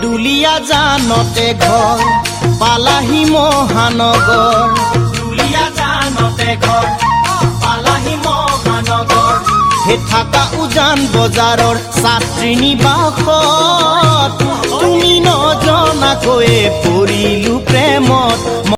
দুলিয়া জানতে ঘৰ পালাহি মহানগৰ দুলিয়া জানতে ঘৰ পালাহি মহানগৰ হে থাকা উজান বজাৰৰ ছাত্ৰী নিবাসত তুমি নজনাকৈয়ে পৰিলো প্ৰেমত